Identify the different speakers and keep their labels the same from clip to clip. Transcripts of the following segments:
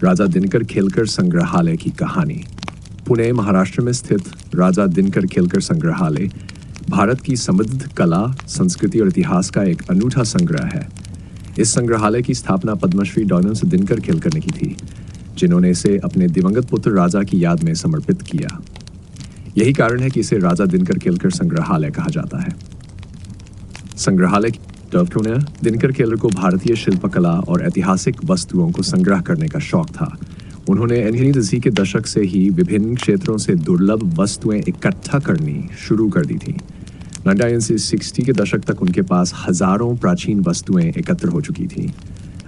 Speaker 1: राजा दिनकर खेलकर संग्रहालय की कहानी। पुणे, महाराष्ट्र में स्थित राजा दिनकर खेलकर संग्रहालय भारत की समृद्ध कला, संस्कृति और इतिहास का एक अनूठा संग्रह है। इस संग्रहालय की स्थापना पद्मश्री डॉनल्स दिनकर खेलकर ने की थी, जिन्होंने इसे अपने दिवंगत पुत्र राजा की याद में समर्पित किया। यही कारण है कि इसे राजा दिनकर खेलकर संग्रहालय कहा जाता है। संग्रहालय की दिनकर खेलकर को भारतीय शिल्पकला और ऐतिहासिक वस्तुओं को संग्रह करने का शौक था। उन्होंने 1980 के दशक से ही विभिन्न क्षेत्रों से दुर्लभ वस्तुएं इकट्ठा करनी शुरू कर दी थी। 1960 के दशक तक उनके पास हजारों प्राचीन वस्तुएं एकत्र हो चुकी थी।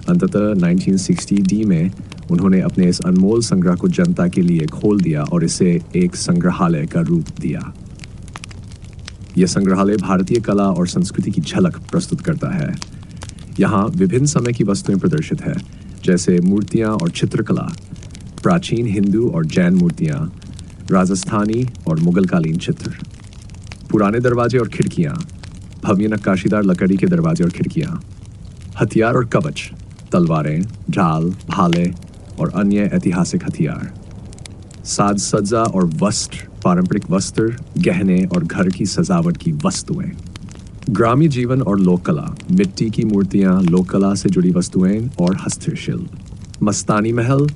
Speaker 1: अंततः 1960 में उन्होंने अपने इस अनमोल संग्रह को जनता के लिए खोल दिया और इसे एक संग्रहालय का रूप दिया। यह संग्रहालय भारतीय कला और संस्कृति की झलक प्रस्तुत करता है। यहाँ विभिन्न समय की वस्तुएं प्रदर्शित है, जैसे मूर्तियां और चित्रकला, प्राचीन हिंदू और जैन मूर्तियां, राजस्थानी और मुगलकालीन चित्र, पुराने दरवाजे और खिड़कियां, भव्य नक्काशीदार लकड़ी के दरवाजे और खिड़कियां, हथियार और कवच, तलवारें, ढाल, भाले और अन्य ऐतिहासिक हथियार, साज सज्जा और वस्त्र, पारंपरिक वस्त्र, गहने और घर की सजावट की वस्तुएं, ग्रामीण जीवन और लोक कला, मिट्टी की मूर्तियां, लोक कला से जुड़ी वस्तुएं और हस्तशिल्प। मस्तानी महल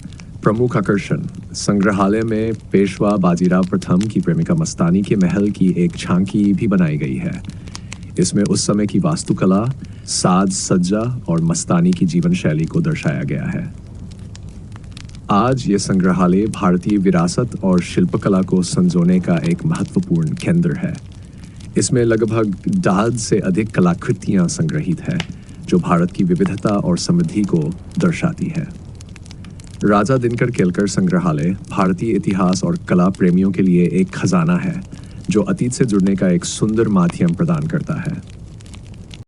Speaker 1: प्रमुख आकर्षण। संग्रहालय में पेशवा बाजीराव प्रथम की प्रेमिका मस्तानी के महल की एक झांकी भी बनाई गई है। इसमें उस समय की वास्तुकला, साज सज्जा और मस्तानी की जीवन शैली को दर्शाया गया है। आज ये संग्रहालय भारतीय विरासत और शिल्पकला को संजोने का एक महत्वपूर्ण केंद्र है। इसमें लगभग 10 से अधिक कलाकृतियां संग्रहित हैं, जो भारत की विविधता और समृद्धि को दर्शाती है। राजा दिनकर खेलकर संग्रहालय भारतीय इतिहास और कला प्रेमियों के लिए एक खजाना है, जो अतीत से जुड़ने का एक सुंदर माध्यम प्रदान करता है।